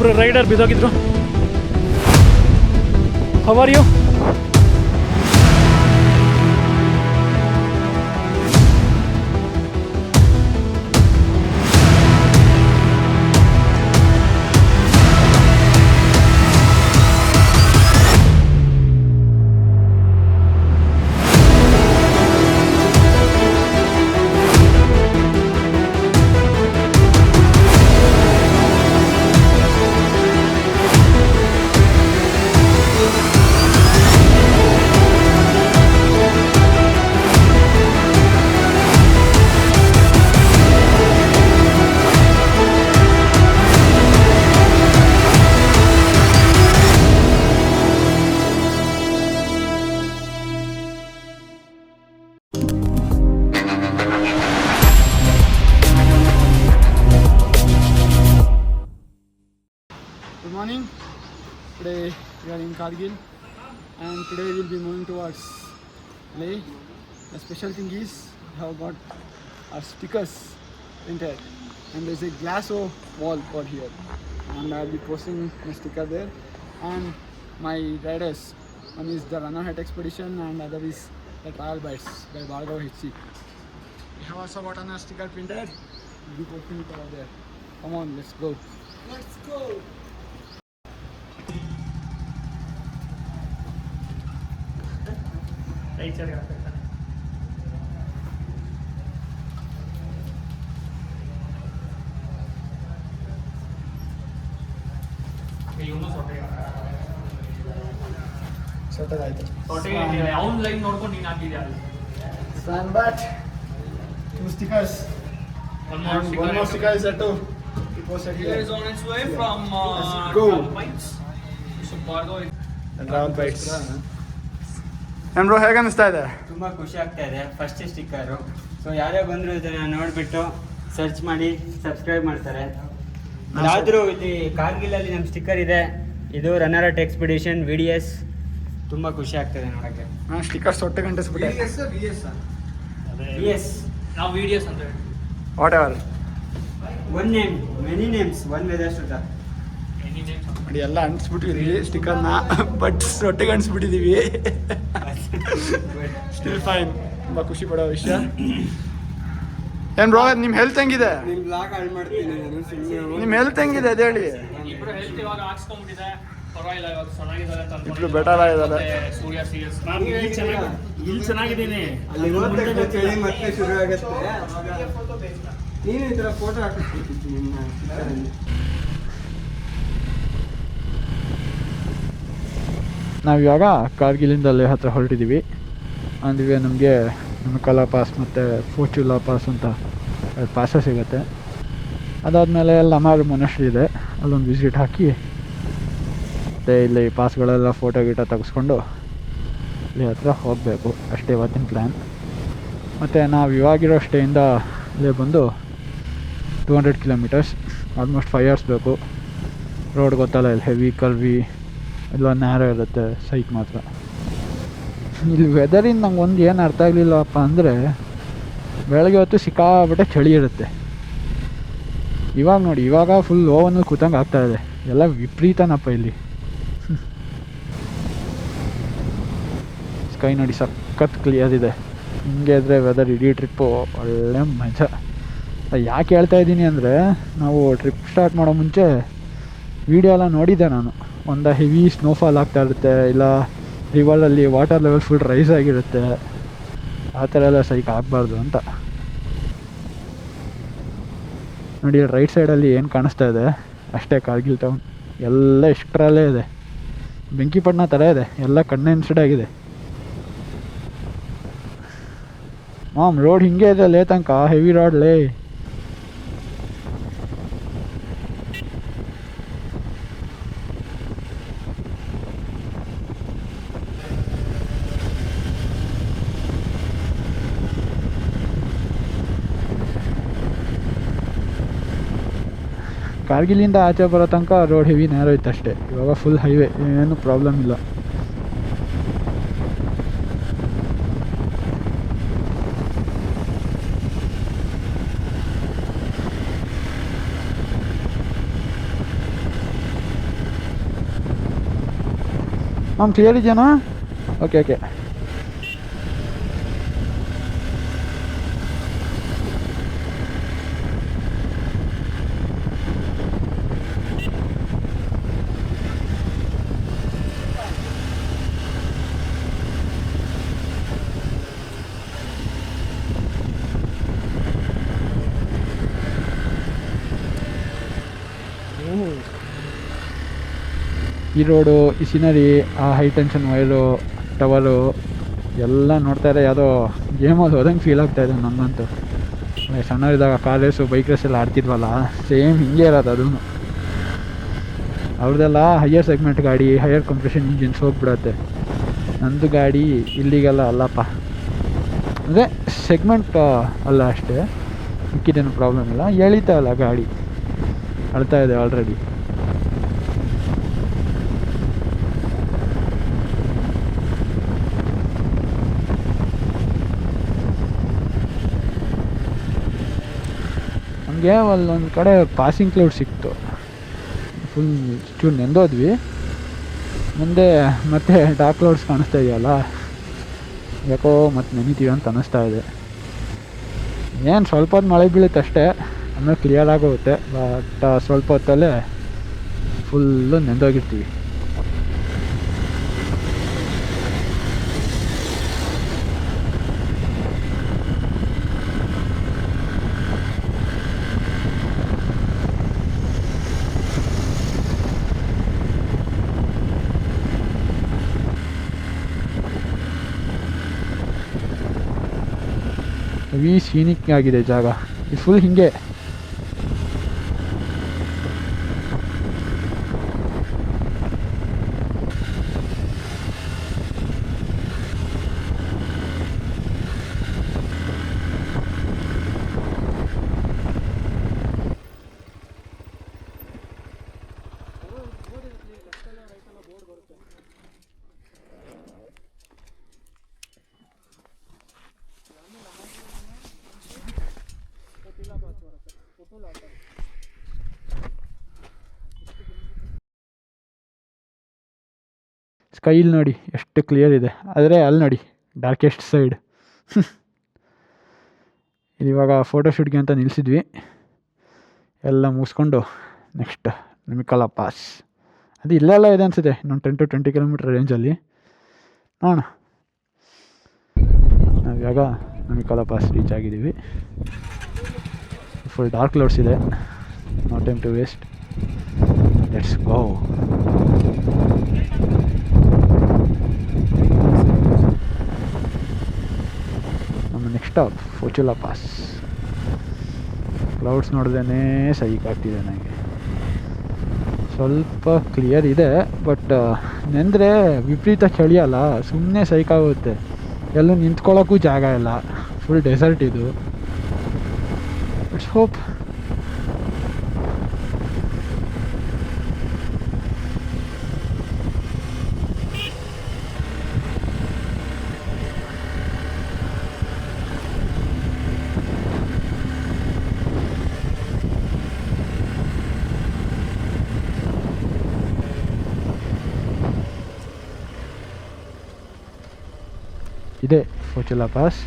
ಒಬ್ಬರು ರೈಡರ್ ಬಿದ್ದೋಗಿದ್ರು. How are you? Good morning. Today we are in Kargil and today we will be moving towards Leh. The special thing is we have got our stickers printed and there is a glass wall over here and I will be posting my sticker there. And my riders, one is the Runner Hat Expedition and other is the Trial Bites by Bhargav HC. We have also got a sticker printed. We will be posting it over there. Come on, let's go. Let's go. Stand back. 2 stickers. One more sticker is there too. Here is on its way from go. Bites. So Bhargav Travel Bites. ಏನ್ bro ಹೇಗೆ ಅನಿಸ್ತಾ ಇದೆ? ತುಂಬ ಖುಷಿ ಆಗ್ತಾ ಇದೆ. First sticker. So ಯಾರೇ ಬಂದರೂ ಇದನ್ನು ನೋಡಿಬಿಟ್ಟು ಸರ್ಚ್ ಮಾಡಿ ಸಬ್ಸ್ಕ್ರೈಬ್ ಮಾಡ್ತಾರೆ. ಆದರೂ ಇಲ್ಲಿ ಕಾರ್ಗಿಲಲ್ಲಿ ನಮ್ಮ ಸ್ಟಿಕ್ಕರ್ ಇದೆ. ಇದು ರನ್ನರ್ ಹಟ್ ಎಕ್ಸ್ಪಿಡಿಷನ್ VDS. ತುಂಬ ಖುಷಿ ಆಗ್ತದೆ ನೋಡೋಕ್ಕೆ. ಹಾಂ, ಸ್ಟಿಕ್ಕರ್ಸ್ ಒಟ್ಟು ಗಂಟಿಸ್ಬಿಟ್ಟೆ. VS ನಾವು VDS ಅಂತ ಹೇಳಿ. Whatever. One name many names one weather ಸುತ್ತ. ನೋಡಿ ಎಲ್ಲ ಅಂಟಿಸ್ಬಿಟ್ಟಿದ್ದೀವಿ ಸ್ಟಿಕ್ಕರ್ನ, ಬಟ್ ಒಟ್ಟಿಗೆ ಅಂಟಿಸ್ಬಿಟ್ಟಿದ್ದೀವಿ. Still fine. ತುಂಬ ಖುಷಿ ಪಡೋ ವಿಷಯ. ಏನು ಬ್ರೋ ನಿಮ್ಮ ಹೆಲ್ತ್ ಹೆಂಗಿದೆ? ನಿಮ್ಮ ಬ್ಲಾಗ್ ಹಾಳು ಮಾಡ್ತೀನಿ ನಾನು ಸುಮ್ಮನೆ. ನಿಮ್ಮ ಹೆಲ್ತ್ ಹೆಂಗಿದೆ ಅದು ಹೇಳಿ. ಇಬ್ರು ಹೆಲ್ತ್ ಇವಾಗ ಹಾಕ್ಸ್ಕೊಂಡ್ಬಿಟ್ಟಿದೆ, ಪರವಾಗಿಲ್ಲ, ಇವಾಗ ಚೆನ್ನಾಗಿದ್ದಾರೆ ಅಂತ ಇಬ್ರು ಬೆಟರ್ ಆಗಿದ್ದಾರೆ. ಸೂರ್ಯ ಸೀರಿಯಸ್ ನಾನು ಇಲ್ಲಿ ಚೆನ್ನಾಗಿದ್ದೀನಿ. ಅಲ್ಲಿ ಹೋಗ್ತಾ ಚಳಿ ಮತ್ತೆ ಶುರು ಆಗುತ್ತೆ. ನೀನು ಈ ಥರ ಫೋಟೋ ಹಾಕಿಸ್ಬಿಟ್ಟಿದ್ದು ನಿಮ್ಮ ಸ್ಟಿಕ್ಕರಲ್ಲಿ. ನಾವಿವಾಗ ಕಾರ್ಗಿಲಿಂದ ಲೇಹ್ ಹತ್ರ ಹೊರಟಿದ್ದೀವಿ. ಅಂದಿವೆ ನಮಗೆ ನಮಕಲಾ ಪಾಸ್ ಮತ್ತು ಫೋರ್ಚುಲಾ ಪಾಸ್ ಅಂತ ಪಾಸ ಸಿಗುತ್ತೆ. ಅದಾದಮೇಲೆ ಲಮಾರ್ ಮೊನಸ್ಟ್ರಿ ಇದೆ, ಅಲ್ಲೊಂದು ವಿಸಿಟ್ ಹಾಕಿ ಮತ್ತು ಇಲ್ಲಿ ಪಾಸ್ಗಳೆಲ್ಲ ಫೋಟೋ ಗೀಟೋ ತೆಗೆಸ್ಕೊಂಡು ಇಲ್ಲಿ ಹತ್ರ ಹೋಗಬೇಕು. ಅಷ್ಟೇ ಇವತ್ತಿನ ಪ್ಲ್ಯಾನ್. ಮತ್ತು ನಾವು ಇವಾಗಿರೋ ಸ್ಟೇಯಿಂದ ಇಲ್ಲೇ ಬಂದು 200 ಕಿಲೋಮೀಟರ್ಸ್, ಆಲ್ಮೋಸ್ಟ್ 5 hours ಬೇಕು. ರೋಡ್ ಗೊತ್ತಲ್ಲ, ಇಲ್ಲಿ ಹೆವಿ ಕರ್ವಿ ಇಲ್ಲ ನ್ಯಾರೋ ಇರುತ್ತೆ, ಸೈಕ್ ಮಾತ್ರ. ಇಲ್ಲಿ ವೆದರಿಂದ ನಂಗೆ ಒಂದು ಏನು ಅರ್ಥ ಆಗಲಿಲ್ಲಪ್ಪ ಅಂದರೆ, ಬೆಳಗ್ಗೆ ಹೊತ್ತು ಸಿಕ್ಕಾಬಿಟ್ಟೆ ಚಳಿ ಇರುತ್ತೆ. ಇವಾಗ ನೋಡಿ, ಇವಾಗ ಫುಲ್ ಓವನಲ್ಲಿ ಕೂತಂಗೆ ಆಗ್ತಾಯಿದೆ. ಎಲ್ಲ ವಿಪರೀತನಪ್ಪ ಇಲ್ಲಿ. ಸ್ಕೈ ನೋಡಿ ಸಖತ್ ಕ್ಲಿಯರ್ ಇದೆ. ಹಿಂಗೆ ಇದ್ದರೆ ವೆದರ್ ಇಡೀ ಟ್ರಿಪ್ಪು ಒಳ್ಳೆ ಮಜಾ. ಯಾಕೆ ಹೇಳ್ತಾ ಇದ್ದೀನಿ ಅಂದರೆ, ನಾವು ಟ್ರಿಪ್ ಸ್ಟಾರ್ಟ್ ಮಾಡೋ ಮುಂಚೆ ವೀಡಿಯೋ ಎಲ್ಲ ನೋಡಿದ್ದೆ ನಾನು. ಒಂದು ಹೆವಿ ಸ್ನೋಫಾಲ್ ಆಗ್ತಾ ಇರುತ್ತೆ, ಇಲ್ಲ ರಿವರಲ್ಲಿ ವಾಟರ್ ಲೆವೆಲ್ ಫುಲ್ ರೈಸ್ ಆಗಿರುತ್ತೆ. ಆ ಥರ ಎಲ್ಲ ಸೈಕ್ ಆಗಬಾರ್ದು ಅಂತ. ನೋಡಿ ರೈಟ್ ಸೈಡಲ್ಲಿ ಏನು ಕಾಣಿಸ್ತಾ ಇದೆ ಅಷ್ಟೇ ಕಾರ್ಗಿಲ್ ಟೌನ್. ಎಲ್ಲ ಇಷ್ಟರಲ್ಲೇ ಇದೆ, ಬೆಂಕಿಪಟ್ಟಣ ಥರ ಇದೆ, ಎಲ್ಲ ಕಣ್ಣೆನ್ಸಿಡ್ ಆಗಿದೆ. ರೋಡ್ ಹಿಂಗೆ ಇದೆ ಲೇ ತನಕ, ಹೆವಿ ರೋಡ್ ಲೇ. ಕಾರ್ಗಿಲಿಂದ ಆಚೆ ಬರೋ ತನಕ ರೋಡ್ ಹೆವಿ ನ್ಯಾರೋ ಇತ್ತು ಅಷ್ಟೇ. ಇವಾಗ ಫುಲ್ ಹೈವೇ, ಏನು ಪ್ರಾಬ್ಲಮ್ ಇಲ್ಲ. ಕ್ಲಿಯರ್ ಇದೆಯಾ? Okay okay. ಈ ರೋಡು, ಈ ಸಿನರಿ, ಆ ಹೈ ಟೆನ್ಷನ್ ವೈರು, ಟವರು ಎಲ್ಲ ನೋಡ್ತಾರೆ ಯಾವುದೋ ಗೇಮಲ್ಲಿ ಹೋದಂಗೆ ಫೀಲ್ ಆಗ್ತಾಯಿದೆ ನನಗಂತೂ. ಸಣ್ಣದಿದ್ದಾಗ ಕಾರ್ ರೇಸು, ಬೈಕ್ ರೇಸ್ ಎಲ್ಲ ಆಡ್ತಿದ್ವಲ್ಲ, ಸೇಮ್ ಹಿಂಗೆ ಇರೋದು ಅದೂ. ಅವ್ರದ್ದೆಲ್ಲ ಹೈಯರ್ ಸೆಗ್ಮೆಂಟ್ ಗಾಡಿ, ಹೈಯರ್ ಕಂಪ್ರೆಷನ್ ಇಂಜಿನ್ಸ್ ಹೋಗ್ಬಿಡತ್ತೆ. ನಂದು ಗಾಡಿ ಇಲ್ಲಿಗೆಲ್ಲ ಅಲ್ಲಪ್ಪ, ಅಂದರೆ ಸೆಗ್ಮೆಂಟ್ ಅಲ್ಲ ಅಷ್ಟೇ, ಮಿಕ್ಕಿದೇನು ಪ್ರಾಬ್ಲಮ್ ಇಲ್ಲ. ಎಳಿತಾ ಅಲ್ಲ ಗಾಡಿ, ಅಳ್ತಾ ಇದೆ ಆಲ್ರೆಡಿ. ನಮಗೆ ಅಲ್ಲೊಂದು ಕಡೆ ಪಾಸಿಂಗ್ ಕ್ಲೌಡ್ ಸಿಕ್ತು, ಫುಲ್ ಚೂರು ನೆಂದೋದ್ವಿ. ಮುಂದೆ ಮತ್ತೆ ಡಾರ್ಕ್ ಕ್ಲೌಡ್ಸ್ ಕಾಣಿಸ್ತಾ ಇದೆಯಲ್ಲ, ಯಾಕೋ ಮತ್ತೆ ನೆನಿತೀವಿ ಅಂತ ಅನ್ನಿಸ್ತಾ ಇದೆ. ಏನು ಸ್ವಲ್ಪ ಹೊತ್ತು ಮಳೆ ಬೀಳುತ್ತೆ ಅಷ್ಟೇ, ಆಮೇಲೆ ಕ್ಲಿಯರ್ ಆಗೋಗುತ್ತೆ. ಬಟ್ ಸ್ವಲ್ಪ ಹೊತ್ತಲ್ಲೇ ಫುಲ್ಲು ನೆಂದೋಗಿರ್ತೀವಿ. ಹೆವಿ ಸೀನಿಕ್ ಆಗಿದೆ ಜಾಗ, ಇದು ಫುಲ್ ಹಿಂಗೆ. ಸ್ಕೈಲ್ ನೋಡಿ ಎಷ್ಟು ಕ್ಲಿಯರ್ ಇದೆ, ಆದರೆ ಅಲ್ಲಿ ನೋಡಿ ಡಾರ್ಕೆಸ್ಟ್ ಸೈಡ್. ಇವಾಗ ಫೋಟೋಶೂಟ್ಗೆ ಅಂತ ನಿಲ್ಲಿಸಿದ್ವಿ, ಎಲ್ಲ ಮುಗಿಸ್ಕೊಂಡು ನೆಕ್ಸ್ಟ್ ನಮಿಕಲ ಪಾಸ್. ಅದು ಇಲ್ಲೆಲ್ಲ ಇದೆ ಅನಿಸುತ್ತೆ, ಇನ್ನೊಂದು 10 to 20 ಕಿಲೋಮೀಟ್ರ್ ರೇಂಜಲ್ಲಿ. ನೋಡೋಣ. ನಾವಿವಾಗ ನಮಿಕಲ ಪಾಸ್ ರೀಚ್ ಆಗಿದ್ದೀವಿ. ಫುಲ್ ಡಾರ್ಕ್ ಕ್ಲೌಡ್ಸ್ ಇದೆ, no time to waste, let's go. ನಮ್ಮ next stop Fotula pass. Clouds ನೋಡಿದ್ರೇ ಸೈಕ್ ಆಗ್ತಿದೆ ನನಗೆ. ಸ್ವಲ್ಪ ಕ್ಲಿಯರ್ ಇದೆ, ಬಟ್ ನೆಂದರೆ ವಿಪರೀತ ಚಳಿಯಲ್ಲ, ಸುಮ್ಮನೆ ಸೈಕಾಗುತ್ತೆ. ಎಲ್ಲೂ ನಿಂತ್ಕೊಳ್ಳೋಕ್ಕೂ ಜಾಗ ಇಲ್ಲ, ಫುಲ್ ಡೆಸರ್ಟ್ ಇದು. Let's hope. ಇದೆ ಫೋಚುಲಾ ಪಾಸ್.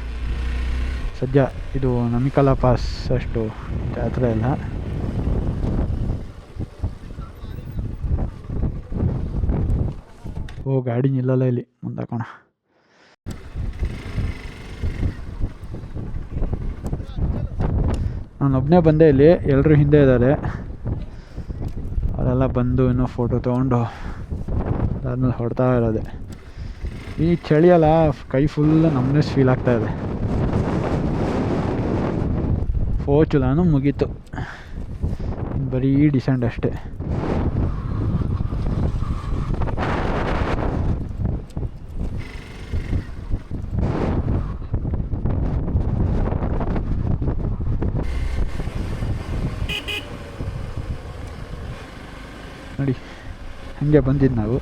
ಸದ್ಯ ಇದು ನಮಿಕಲ ಪಾಸ್ ಅಷ್ಟು ಜಾತ್ರೆ ಇಲ್ಲ. ಓ ಗಾಡಿ ನಿಲ್ಲಲ್ಲ ಇಲ್ಲಿ, ಮುಂದಾಕೋಣ. ನಾನೊಬ್ಬನೇ ಬಂದೆ, ಇಲ್ಲಿ ಎಲ್ಲರೂ ಹಿಂದೆ ಇದ್ದಾರೆ. ಅವರೆಲ್ಲ ಬಂದು ಇನ್ನೂ ಫೋಟೋ ತೊಗೊಂಡು ಅದಾದ್ಮೇಲೆ ಹೊಡ್ತಾ ಇರೋದೆ. ಈ ಚಳಿಯಲ್ಲ, ಕೈ ಫುಲ್ ನಮ್ನೆಸ್ ಫೀಲ್ ಆಗ್ತಾಯಿದೆ. ಫೋಚುಲಾನು ಮುಗೀತು, ಬರೀ ಡಿಸೆಂಟ್ ಅಷ್ಟೇ. ನೋಡಿ ಹಾಗೆ ಬಂದಿದ್ದು ನಾವು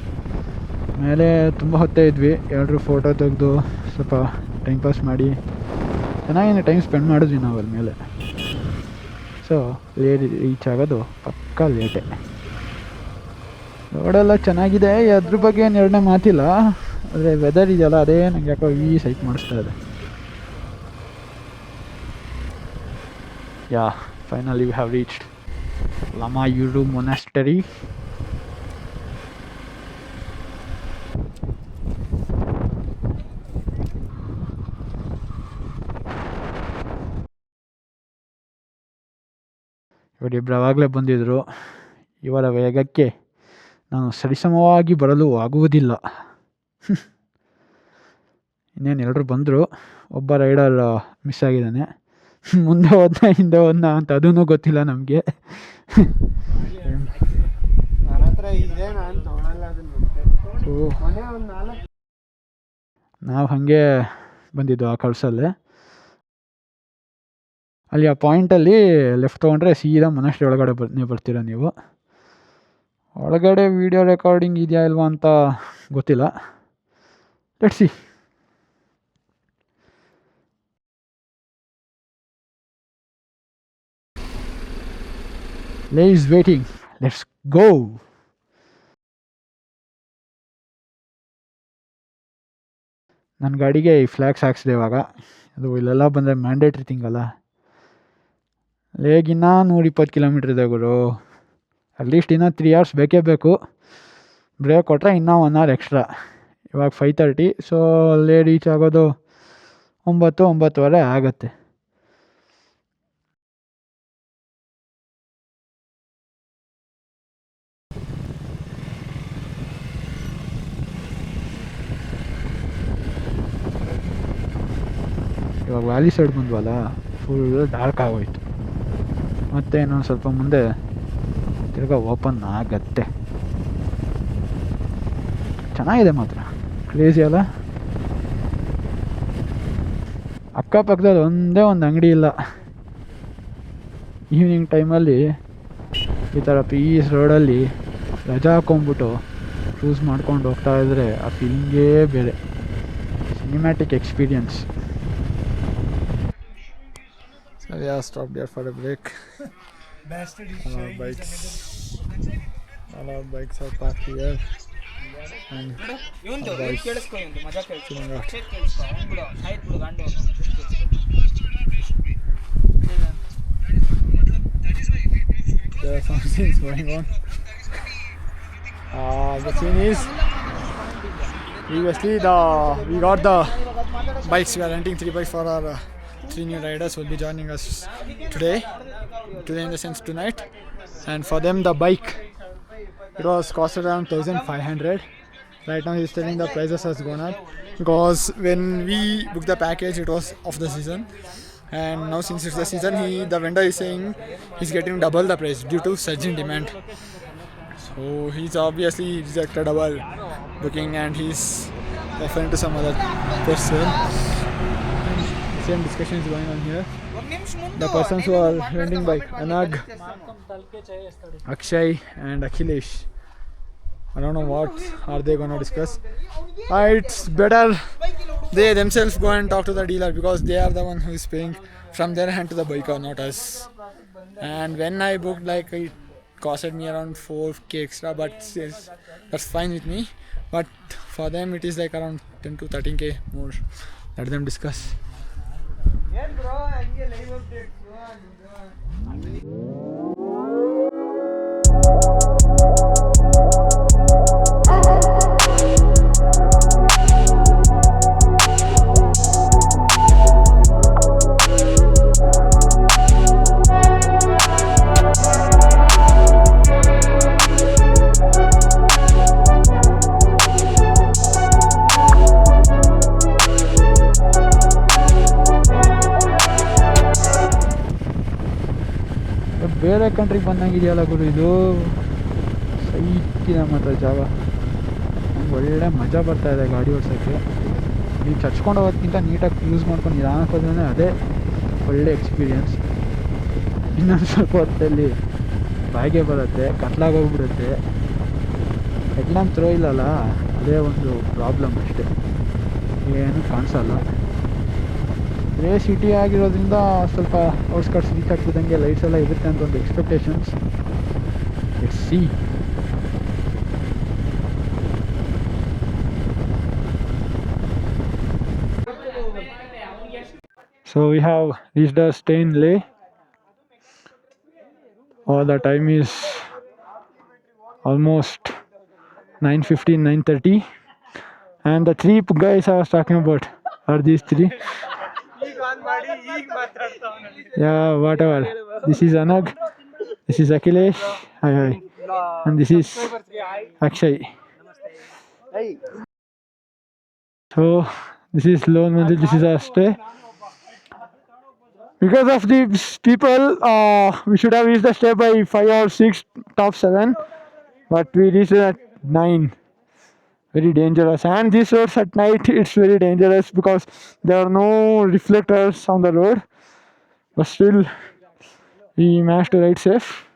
ಮೇಲೆ. ತುಂಬ ಹೊತ್ತೇ ಇದ್ವಿ, ಎಲ್ಲರೂ ಫೋಟೋ ತೆಗೆದು ಸ್ವಲ್ಪ ಟೈಮ್ ಪಾಸ್ ಮಾಡಿ ಚೆನ್ನಾಗೇನೆ ಟೈಮ್ ಸ್ಪೆಂಡ್ ಮಾಡಿದ್ವಿ ನಾವು ಅಲ್ಲಿ ಮೇಲೆ. ಸೊ ರೀಚ್ ಆಗೋದು ಪಕ್ಕಾ ಲೇಟೆ. ರೋಡೆಲ್ಲ ಚೆನ್ನಾಗಿದೆ, ಅದ್ರ ಬಗ್ಗೆ ಏನು ಎರಡನೇ ಮಾತಿಲ್ಲ. ಆದರೆ ವೆದರ್ ಇದೆಯಲ್ಲ ಅದೇ ನಂಗೆ ಯಾಕೋ ಈ ಸೈಟ್ ಮಾಡಿಸ್ತಾ ಇದೆ. ಯಾ ಫೈನಲಿ ವಿ ಹ್ಯಾವ್ ರೀಚ್ಡ್ ಲಮಾ ಯುರು ಮೊನಾಸ್ಟರಿ. ಇವರಿಬ್ಬರು ಆವಾಗಲೇ ಬಂದಿದ್ದರು. ಇವರ ವೇಗಕ್ಕೆ ನಾನು ಸರಿಸಮವಾಗಿ ಬರಲು ಆಗುವುದಿಲ್ಲ. ಇನ್ನೇನು ಎಲ್ಲರೂ ಬಂದರು. ಒಬ್ಬ ರೈಡರ್ ಮಿಸ್ ಆಗಿದ್ದಾನೆ. ಮುಂದೆ ಹೋದ್ನ ಹಿಂದೆ ಹೋದ್ನ ಅಂತ ಅದೂ ಗೊತ್ತಿಲ್ಲ ನಮಗೆ. ನಾವು ಹಾಗೆ ಬಂದಿದ್ದು ಆ ಕಳ್ಸಲ್ಲೇ. ಅಲ್ಲಿ ಆ ಪಾಯಿಂಟಲ್ಲಿ ಲೆಫ್ಟ್ ತೊಗೊಂಡ್ರೆ ಸೀದಾ ಮೊನಾಸ್ಟ್ರಿ ಒಳಗಡೆ ಬರ್ತೀರ ನೀವು. ಒಳಗಡೆ ವಿಡಿಯೋ ರೆಕಾರ್ಡಿಂಗ್ ಇದೆಯಾ ಇಲ್ವಾ ಅಂತ ಗೊತ್ತಿಲ್ಲ. Let's see. ಲೇ ಈಸ್ ವೇಟಿಂಗ್, ಲೆಟ್ಸ್ ಗೋ. ನನ್ನ ಗಾಡಿಗೆ ಈ ಫ್ಲ್ಯಾಗ್ಸ್ ಹಾಕ್ಸಿದೆ ಇವಾಗ. ಅದು ಇಲ್ಲೆಲ್ಲ ಬಂದರೆ ಮ್ಯಾಂಡೇಟ್ರಿ ಥಿಂಗ್ ಅಲ್ಲ. ಲೇಗಿನ್ನ 120 ಕಿಲೋಮೀಟ್ರ್ ಇದೆ ಗುರು. ಅಟ್ಲೀಸ್ಟ್ ಇನ್ನೂ 3 hours ಬೇಕೇ ಬೇಕು. ಬ್ರೇಕ್ ಕೊಟ್ಟರೆ ಇನ್ನೂ 1 hour ಎಕ್ಸ್ಟ್ರಾ. ಇವಾಗ 5:30, ಸೊ ಅಲ್ಲೇ ರೀಚ್ ಆಗೋದು 9-9:15 ಆಗುತ್ತೆ. ಇವಾಗ ವ್ಯಾಲಿ ಸೈಡ್ ಬಂದ್ವಲ್ಲ, ಫುಲ್ ಡಾರ್ಕ್ ಆಗೋಯ್ತು. ಮತ್ತೆ ಇನ್ನೊಂದು ಸ್ವಲ್ಪ ಮುಂದೆ ತಿರ್ಗಾ ಓಪನ್ ಆಗತ್ತೆ. ಚೆನ್ನಾಗಿದೆ ಮಾತ್ರ, ಕ್ರೇಜಿ ಅಲ್ಲ. ಅಕ್ಕಪಕ್ಕದಲ್ಲಿ ಒಂದೇ ಒಂದು ಅಂಗಡಿ ಇಲ್ಲ. ಈವ್ನಿಂಗ್ ಟೈಮಲ್ಲಿ ಈ ಥರ ಪೀಸ್ ರೋಡಲ್ಲಿ ರಜಾ ಹಾಕೊಂಡ್ಬಿಟ್ಟು ಕ್ರೂಸ್ ಮಾಡ್ಕೊಂಡು ಹೋಗ್ತಾ ಇದ್ದರೆ ಆ ಫೀಲಿಂಗೇ ಬೇರೆ. Cinematic experience. We are stopped here for a break. All our bikes are parked here. And there are some things going on. The scene is previously we got the bikes. We are renting 3 bikes for our 3 new riders will be joining us today in the sense tonight. And for them the bike, it was cost around 1,500. Right now he's telling the prices has gone up because when we booked the package it was off the season, and now since it's the season, the vendor is saying he's getting double the price due to surge in demand. So he's obviously rejected our booking and he's referring to some other person. Same discussion is going on here. The persons who are renting bike, Anag, Akshay and Akhilesh. I don't know what are they going to discuss. It's better they themselves go and talk to the dealer because they are the one who is paying from their hand to the biker, not us. And when I booked, like, it costed me around 4k extra, but that's fine with me. But for them it is like around 10 to 13k more. Let them discuss. ಬೇರೆ ಕಂಟ್ರಿಗೆ ಬಂದಂಗಿದೆಯಲ್ಲ ಗುರು, ಇದು ಸೈಕಿನ ಮಾತ್ರ ಜಾಗ. ನಂಗೆ ಒಳ್ಳೆ ಮಜಾ ಬರ್ತಾಯಿದೆ ಗಾಡಿ ಓಡಿಸೋಕ್ಕೆ. ನೀವು ಚಚ್ಕೊಂಡು ಹೋಗೋದಕ್ಕಿಂತ ನೀಟಾಗಿ ಯೂಸ್ ಮಾಡ್ಕೊಂಡು ನಿಧಾನಕ್ಕೆ ಹೋದ್ರೆ ಅದೇ ಒಳ್ಳೆ ಎಕ್ಸ್ಪೀರಿಯನ್ಸ್. ಇನ್ನೊಂದು ಸ್ವಲ್ಪ ಹೊತ್ತಲ್ಲಿ ಬಾಯಿಗೆ ಬರುತ್ತೆ, ಕತ್ಲಾಗೋಗ್ಬಿಡುತ್ತೆ. ಹೆಡ್ಲ್ಯಾಂಪ್ ಥ್ರೋ ಇಲ್ಲಲ್ಲ, ಅದೇ ಒಂದು ಪ್ರಾಬ್ಲಮ್ ಅಷ್ಟೇ, ಏನು ಕಾಣಿಸಲ್ಲ. ಇದೇ ಸಿಟಿ ಆಗಿರೋದ್ರಿಂದ ಸ್ವಲ್ಪ ಔಟ್ಸ್ಕಟ್ಸ್ ರೀಚ್ ಆಗ್ತಿದ್ದಂಗೆ ಲೈಟ್ಸ್ ಎಲ್ಲ ಇರುತ್ತೆ ಅಂತ ಒಂದು expectations. Let's see. So we have reached the stay in Leh. The time is almost 9:15, 9:30. And the three guys I was talking about are these three. Yeah, whatever. This is Anag, this is Akhilesh, hi, and this is Akshay. So this is Lone Mandir, this is our stay. Because of these people, we should have reached the stay by 5 or 6, top 7, but we reached at 9. Very dangerous. And these roads at night, it's very dangerous because there are no reflectors on the road. But still, we managed to ride safe.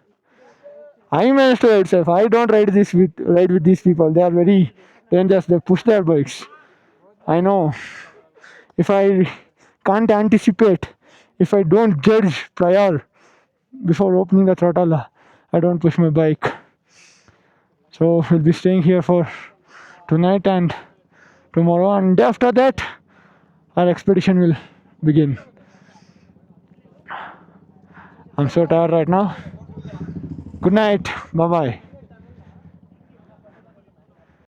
I managed to ride safe. I don't ride with these people. They are very dangerous. They push their bikes. I know. If I can't anticipate, if I don't judge prior before opening the throttle, I don't push my bike. So we'll be staying here for tonight and tomorrow, and after that our expedition will begin. I'm so tired right now. Good night. Bye bye.